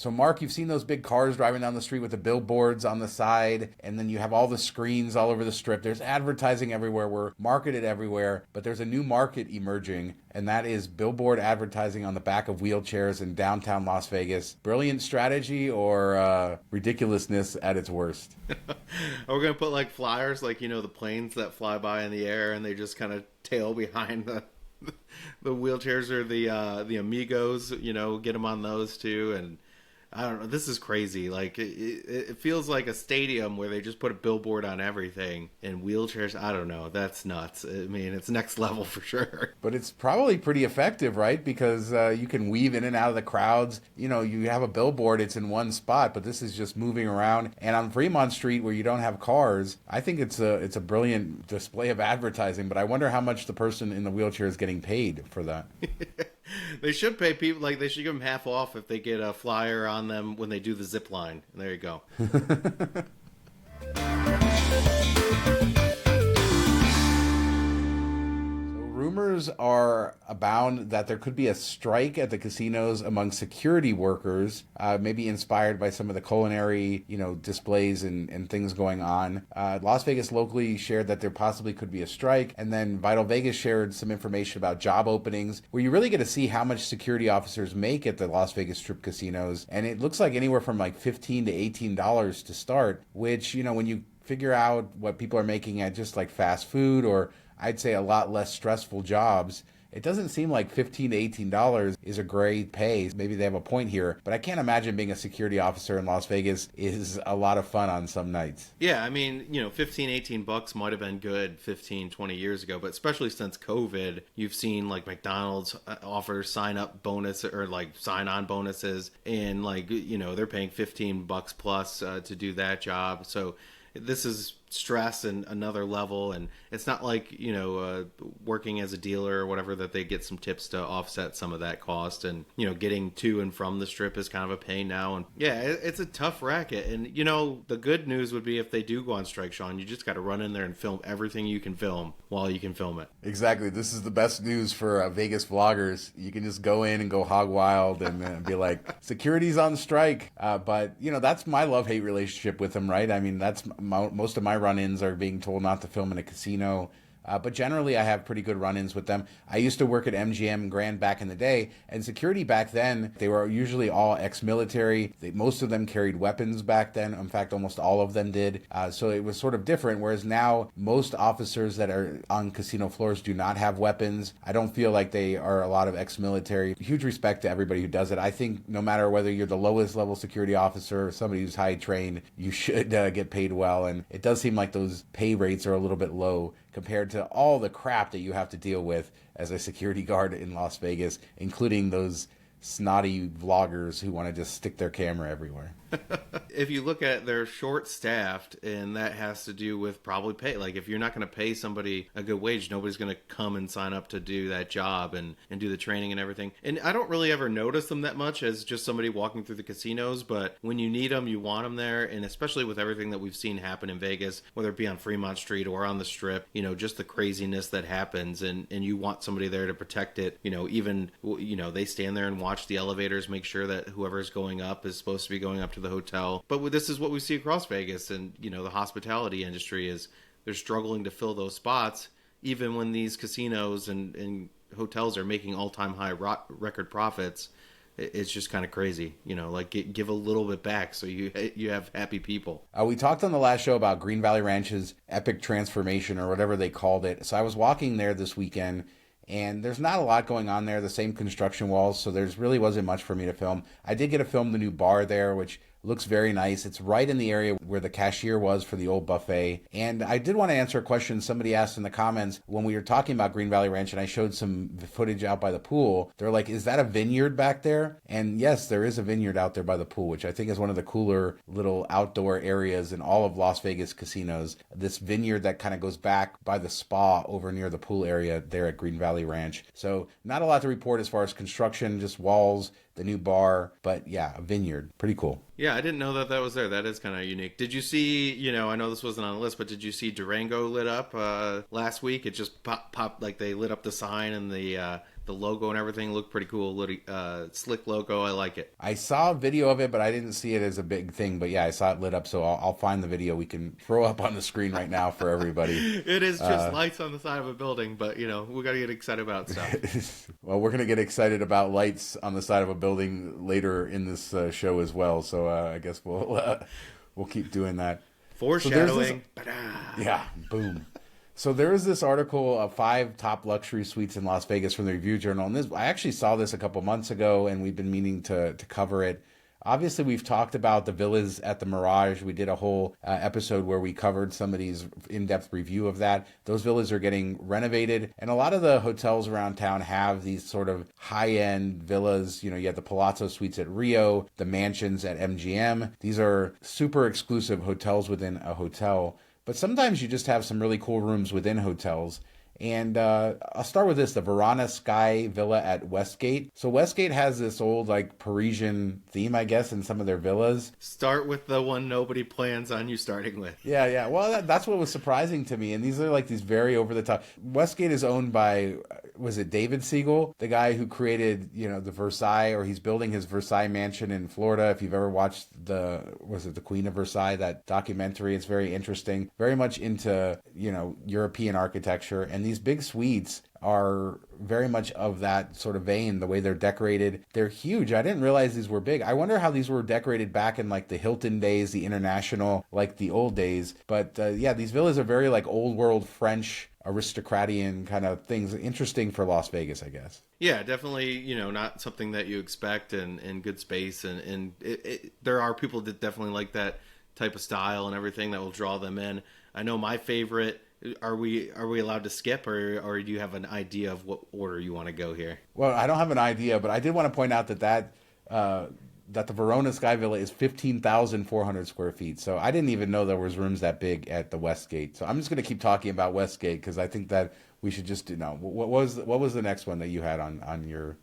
So, Mark, you've seen those big cars driving down the street with the billboards on the side, and then you have all the screens all over the strip. There's advertising everywhere. We're marketed everywhere, but there's a new market emerging, and that is billboard advertising on the back of wheelchairs in downtown Las Vegas. Brilliant strategy or ridiculousness at its worst? Are we going to put like flyers, like, the planes that fly by in the air and they just kind of tail behind the wheelchairs or the Amigos, get them on those too. And I don't know, this is crazy. Like it feels like a stadium where they just put a billboard on everything, and wheelchairs. I don't know, that's nuts. I mean, it's next level for sure. But it's probably pretty effective, right? Because you can weave in and out of the crowds. You have a billboard, it's in one spot, but this is just moving around. And on Fremont Street, where you don't have cars, I think it's a brilliant display of advertising. But I wonder how much the person in the wheelchair is getting paid for that. They should pay people, like, they should give them half off if they get a flyer on them when they do the zip line. And there you go. Rumors are abound that there could be a strike at the casinos among security workers, maybe inspired by some of the culinary, displays and things going on. Las Vegas locally shared that there possibly could be a strike, and then Vital Vegas shared some information about job openings, where you really get to see how much security officers make at the Las Vegas Strip casinos, and it looks like anywhere from like $15 to $18 to start, which, when you figure out what people are making at just like fast food, or I'd say a lot less stressful jobs, it doesn't seem like $15 to $18 is a great pay. Maybe they have a point here, but I can't imagine being a security officer in Las Vegas is a lot of fun on some nights. Yeah, I mean, $15-18 might have been good 15-20 years ago, but especially since COVID, you've seen like McDonald's offer sign-up bonus or like sign-on bonuses, and like, they're paying $15 plus to do that job. So this is stress and another level, and it's not like working as a dealer or whatever that they get some tips to offset some of that cost, and getting to and from the strip is kind of a pain now. And yeah, it's a tough racket. And the good news would be if they do go on strike, Sean, you just got to run in there and film everything you can film while you can film it. Exactly. This is the best news for Vegas vloggers. You can just go in and go hog wild and be like, security's on strike. But that's my love-hate relationship with them, right? I mean, that's most of my run-ins are being told not to film in a casino. But generally, I have pretty good run-ins with them. I used to work at MGM Grand back in the day, and security back then, they were usually all ex-military. Most of them carried weapons back then. In fact, almost all of them did. So it was sort of different, whereas now, most officers that are on casino floors do not have weapons. I don't feel like they are a lot of ex-military. Huge respect to everybody who does it. I think no matter whether you're the lowest level security officer or somebody who's high trained, you should get paid well. And it does seem like those pay rates are a little bit low compared to all the crap that you have to deal with as a security guard in Las Vegas, including those snotty vloggers who want to just stick their camera everywhere. If you look at, they're short-staffed, and that has to do with probably pay. Like, if you're not going to pay somebody a good wage, nobody's going to come and sign up to do that job and do the training and everything. And I don't really ever notice them that much as just somebody walking through the casinos, but when you need them, you want them there. And especially with everything that we've seen happen in Vegas, whether it be on Fremont Street or on the Strip, just the craziness that happens, and you want somebody there to protect it. Even they stand there and watch the elevators, make sure that whoever's going up is supposed to be going up to the hotel. But this is what we see across Vegas, and the hospitality industry is, they're struggling to fill those spots, even when these casinos and hotels are making all-time high record profits. It's just kind of crazy, give a little bit back so you have happy people. We talked on the last show about Green Valley Ranch's epic transformation, or whatever they called it. So I was walking there this weekend, and there's not a lot going on there, the same construction walls, so there's really wasn't much for me to film. I did get to film the new bar there, which looks very nice. It's right in the area where the cashier was for the old buffet. And I did want to answer a question somebody asked in the comments when we were talking about Green Valley Ranch, and I showed some footage out by the pool. They're like, is that a vineyard back there? And yes, there is a vineyard out there by the pool, which I think is one of the cooler little outdoor areas in all of Las Vegas casinos. This vineyard that kind of goes back by the spa over near the pool area there at Green Valley Ranch. So not a lot to report as far as construction, just walls, the new bar, but yeah, a vineyard. Pretty cool. Yeah, I didn't know that was there. That is kind of unique. Did you see, I know this wasn't on the list, but did you see Durango lit up last week? It just popped, like they lit up the sign and the the logo and everything looked pretty cool. Little, slick logo. I like it. I saw a video of it, but I didn't see it as a big thing. But yeah, I saw it lit up, so I'll find the video we can throw up on the screen right now for everybody. It is just lights on the side of a building, but we got to get excited about stuff. Well, we're gonna get excited about lights on the side of a building later in this show as well. So I guess we'll keep doing that. Foreshadowing. So yeah, boom. So there is this article of 5 top luxury suites in Las Vegas from the Review Journal, and I actually saw this a couple months ago, and we've been meaning to cover it. Obviously, we've talked about the villas at the Mirage. We did a whole episode where we covered somebody's in-depth review of that. Those villas are getting renovated, and a lot of the hotels around town have these sort of high-end villas. You have the Palazzo Suites at Rio, the mansions at MGM. These are super exclusive hotels within a hotel. But sometimes you just have some really cool rooms within hotels. And I'll start with this, the Verona Sky Villa at Westgate. So Westgate has this old Parisian theme, I guess, in some of their villas. Start with the one nobody plans on you starting with. Yeah. Well, that's what was surprising to me. And these are these very over the top. Westgate is owned by, was it David Siegel? The guy who created, the Versailles, or he's building his Versailles mansion in Florida. If you've ever watched the Queen of Versailles, that documentary, it's very interesting. Very much into, European architecture. And these big suites are very much of that sort of vein, the way they're decorated. They're huge. I didn't realize these were big. I wonder how these were decorated back in the Hilton days, the International, the old days. But yeah, these villas are very old world French aristocratian kind of things. Interesting for Las Vegas, I guess. Yeah, definitely, not something that you expect, and good space. And there are people that definitely like that type of style and everything that will draw them in. I know my favorite. Are we allowed to skip, or do you have an idea of what order you want to go here? Well, I don't have an idea, but I did want to point out that the Verona Sky Villa is 15,400 square feet. So I didn't even know there was rooms that big at the Westgate. So I'm just going to keep talking about Westgate because I think that we should just what was the next one that you had on your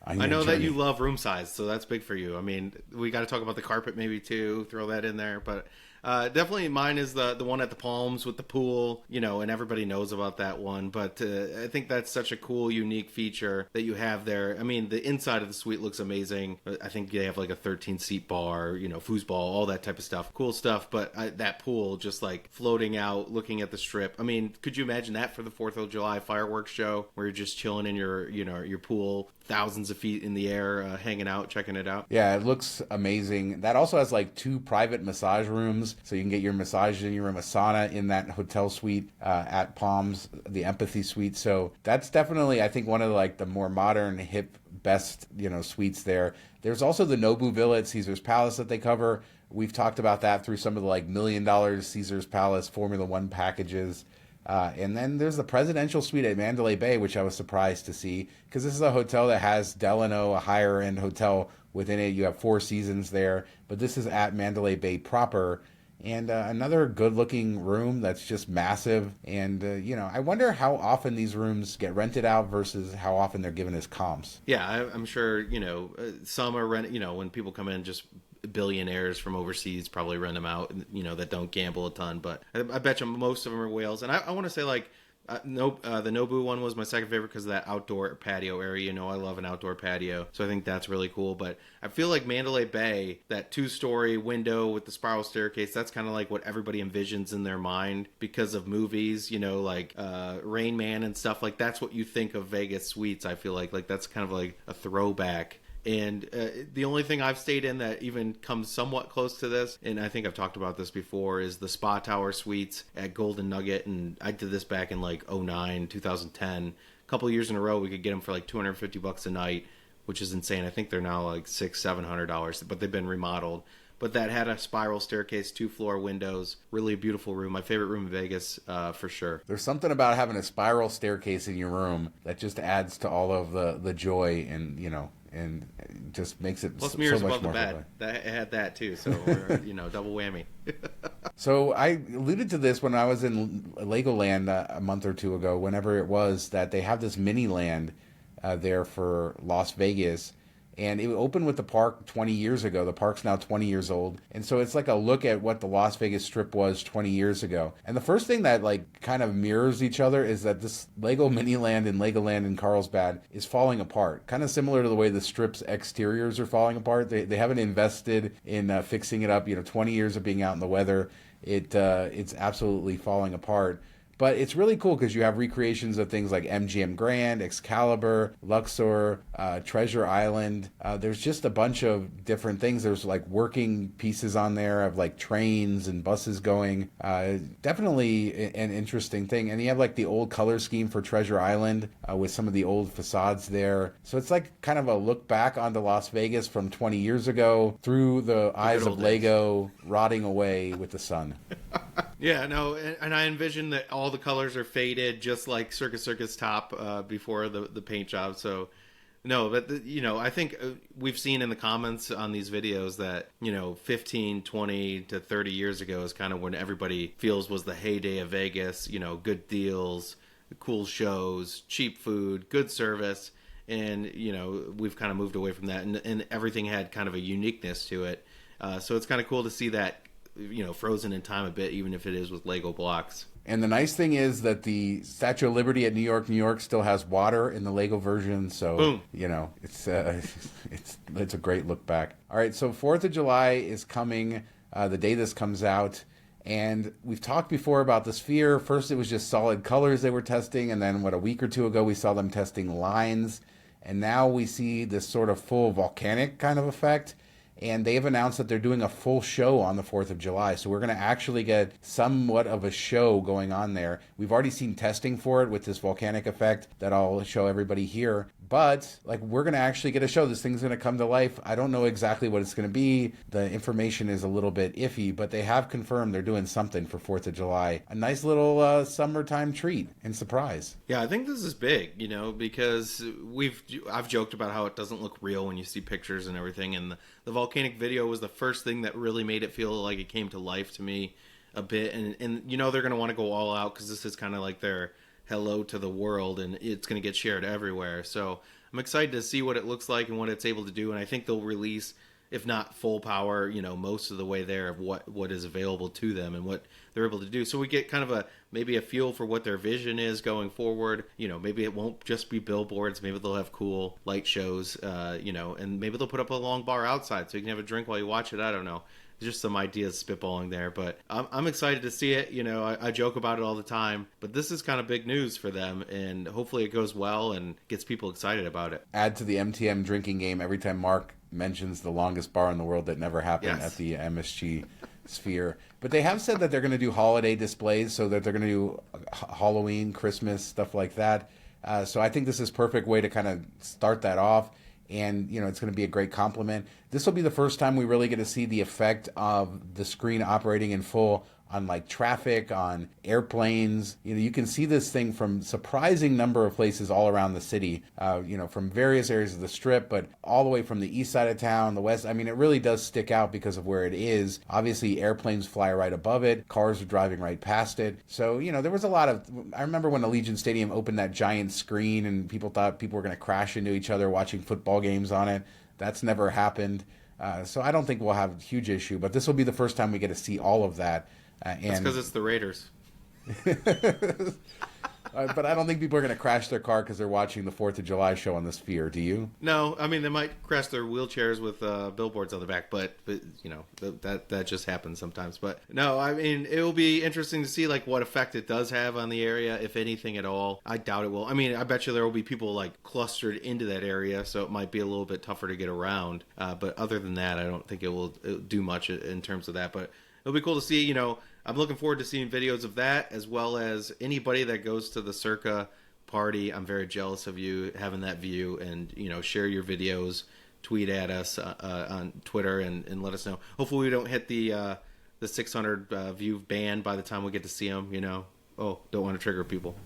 I know journey? That you love room size, so that's big for you. I mean, we got to talk about the carpet maybe too. Throw that in there, but. Definitely mine is the one at the Palms with the pool, and everybody knows about that one. But I think that's such a cool, unique feature that you have there. I mean, the inside of the suite looks amazing. I think they have a 13-seat bar, foosball, all that type of stuff. Cool stuff. But that pool just floating out, looking at the strip. I mean, could you imagine that for the 4th of July fireworks show where you're just chilling in your pool, thousands of feet in the air, hanging out, checking it out? Yeah, it looks amazing. That also has 2 private massage rooms. So you can get your massage in your room, a sauna in that hotel suite at Palms, the Empathy Suite. So that's definitely, I think, one of the more modern, hip, best, suites there. There's also the Nobu Villa at Caesar's Palace that they cover. We've talked about that through some of the $1 million Caesar's Palace Formula One packages. And then there's the presidential suite at Mandalay Bay, which I was surprised to see because this is a hotel that has Delano, a higher end hotel within it. You have 4 seasons there, but this is at Mandalay Bay proper. And another good-looking room that's just massive. And, I wonder how often these rooms get rented out versus how often they're given as comps. Yeah, I'm sure, some are rented, when people come in, just billionaires from overseas probably rent them out, that don't gamble a ton. But I bet you most of them are whales. And I want to say, the Nobu one was my second favorite because of that outdoor patio area. I love an outdoor patio, so I think that's really cool. But I feel like Mandalay Bay, that 2-story window with the spiral staircase, that's kind of what everybody envisions in their mind because of movies, Rain Man and stuff. That's what you think of Vegas suites. I feel like that's kind of a throwback. And the only thing I've stayed in that even comes somewhat close to this, and I think I've talked about this before, is the Spa Tower Suites at Golden Nugget. And I did this back in 2009, 2010. A couple of years in a row, we could get them for $250 a night, which is insane. I think they're now $600-700, but they've been remodeled. But that had a spiral staircase, 2-floor windows, really a beautiful room. My favorite room in Vegas, for sure. There's something about having a spiral staircase in your room that just adds to all of the joy and, and just makes it plus so mirrors much above more the bed. That had that too, so double whammy. So I alluded to this when I was in Legoland a month or two ago, whenever it was, that they have this mini land there for Las Vegas. And it opened with the park 20 years ago. The park's now 20 years old. And so it's like a look at what the Las Vegas Strip was 20 years ago. And the first thing that like kind of mirrors each other is that this Lego Miniland and Legoland in Carlsbad is falling apart. Kind of similar to the way the Strip's exteriors are falling apart. They haven't invested in fixing it up. 20 years of being out in the weather. It's absolutely falling apart. But it's really cool because you have recreations of things like MGM Grand, Excalibur, Luxor, Treasure Island. There's just a bunch of different things. There's like working pieces on there of like trains and buses going. Definitely an interesting thing. And you have like the old color scheme for Treasure Island with some of the old facades there. So it's like kind of a look back onto Las Vegas from 20 years ago through the eyes of Lego rotting away with the sun. Yeah, no, and I envision that all the colors are faded, just like Circus top before the paint job. So, no, but I think we've seen in the comments on these videos that 15, 20 to 30 years ago is kind of when everybody feels was the heyday of Vegas. Good deals, cool shows, cheap food, good service, and we've kind of moved away from that, and everything had kind of a uniqueness to it. So it's kind of cool to see that. Frozen in time a bit, even if it is with Lego blocks. And the nice thing is that the Statue of Liberty at New York still has water in the Lego version. So, boom. It's a great look back. All right, so 4th of July is coming, the day this comes out. And we've talked before about the Sphere. First, it was just solid colors they were testing. And then, a week or two ago, we saw them testing lines. And now we see this sort of full volcanic kind of effect. And they've announced that they're doing a full show on the 4th of July. So we're going to actually get somewhat of a show going on there. We've already seen testing for it with this volcanic effect that I'll show everybody here. But we're going to actually get a show. This thing's going to come to life. I don't know exactly what it's going to be. The information is a little bit iffy, but they have confirmed they're doing something for 4th of July. A nice little summertime treat and surprise. Yeah, I think this is big, because I've joked about how it doesn't look real when you see pictures and everything. And the volcanic video was the first thing that really made it feel like it came to life to me a bit. And they're going to want to go all out because this is kind of like their hello to the world, and it's going to get shared everywhere. So I'm excited to see what it looks like and what it's able to do. And I think they'll release, if not full power, most of the way there of what is available to them and what they're able to do. So we get kind of maybe a feel for what their vision is going forward. Maybe it won't just be billboards. Maybe they'll have cool light shows, and maybe they'll put up a long bar outside so you can have a drink while you watch it. I don't know. Just some ideas spitballing there, but I'm excited to see it. I joke about it all the time, but this is kind of big news for them, and hopefully it goes well and gets people excited about it. Add to the MTM drinking game every time Mark mentions the longest bar in the world that never happened at the MSG Sphere. But they have said that they're going to do holiday displays, so that they're going to do Halloween, Christmas, stuff like that. So I think this is a perfect way to kind of start that off. And, it's going to be a great compliment. This will be the first time we really get to see the effect of the screen operating in full on traffic, on airplanes. You can see this thing from surprising number of places all around the city, from various areas of the Strip, but all the way from the east side of town, the west. I mean, it really does stick out because of where it is. Obviously, airplanes fly right above it. Cars are driving right past it. So, there was a lot of, I remember when Allegiant Stadium opened that giant screen and people thought people were going to crash into each other watching football games on it. That's never happened. So I don't think we'll have a huge issue, but this will be the first time we get to see all of that. That's because it's the Raiders. But I don't think people are going to crash their car because they're watching the 4th of July show on the Sphere. Do you? No, I mean, they might crash their wheelchairs with billboards on the back, but that just happens sometimes. But no, I mean, it will be interesting to see what effect it does have on the area, if anything at all. I doubt it will. I mean, I bet you there will be people clustered into that area, so it might be a little bit tougher to get around. But other than that, I don't think it'll do much in terms of that. But it'll be cool to see, I'm looking forward to seeing videos of that, as well as anybody that goes to the Circa party. I'm very jealous of you having that view, and, share your videos, tweet at us on Twitter and let us know. Hopefully we don't hit the 600 view ban by the time we get to see them, Oh, don't want to trigger people.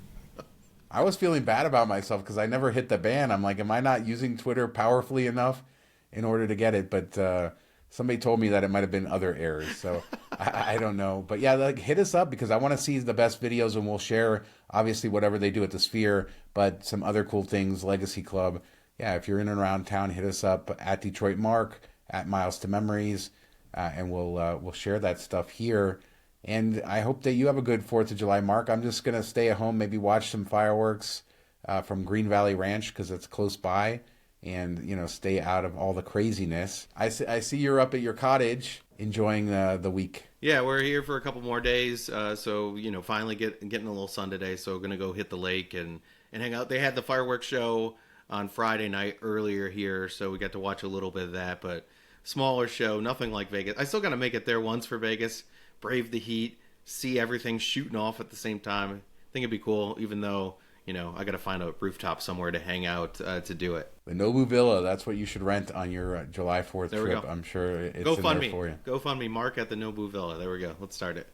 I was feeling bad about myself because I never hit the ban. I'm like, am I not using Twitter powerfully enough in order to get it? But, somebody told me that it might have been other errors, so I don't know. But yeah, hit us up because I want to see the best videos, and we'll share, obviously, whatever they do at the Sphere, but some other cool things, Legacy Club, yeah, if you're in and around town, hit us up at Detroit Mark, at Miles to Memories, and we'll share that stuff here. And I hope that you have a good 4th of July, Mark. I'm just gonna stay at home, maybe watch some fireworks from Green Valley Ranch because it's close by, and stay out of all the craziness. I see you're up at your cottage enjoying the week. Yeah, we're here for a couple more days. So finally getting a little sun today. So we're gonna go hit the lake and hang out. They had the fireworks show on Friday night earlier here, so we got to watch a little bit of that. But smaller show, nothing like Vegas. I still gotta make it there once for Vegas, brave the heat, see everything shooting off at the same time. I think it'd be cool, even though I got to find a rooftop somewhere to hang out to do it. The Nobu Villa, that's what you should rent on your July 4th there trip. I'm sure it's Go in fund there me. for you. Go fund me, Mark at the Nobu Villa. There we go. Let's start it.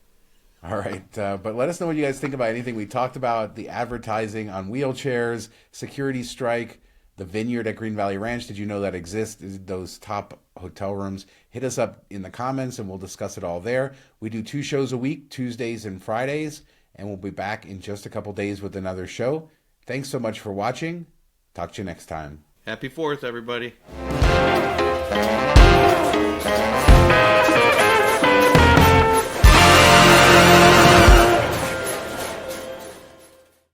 All right. But let us know what you guys think about anything we talked about, the advertising on wheelchairs, security strike, the vineyard at Green Valley Ranch. Did you know that exists? Those top hotel rooms? Hit us up in the comments and we'll discuss it all there. We do 2 shows a week, Tuesdays and Fridays, and we'll be back in just a couple days with another show. Thanks so much for watching. Talk to you next time. Happy 4th, everybody.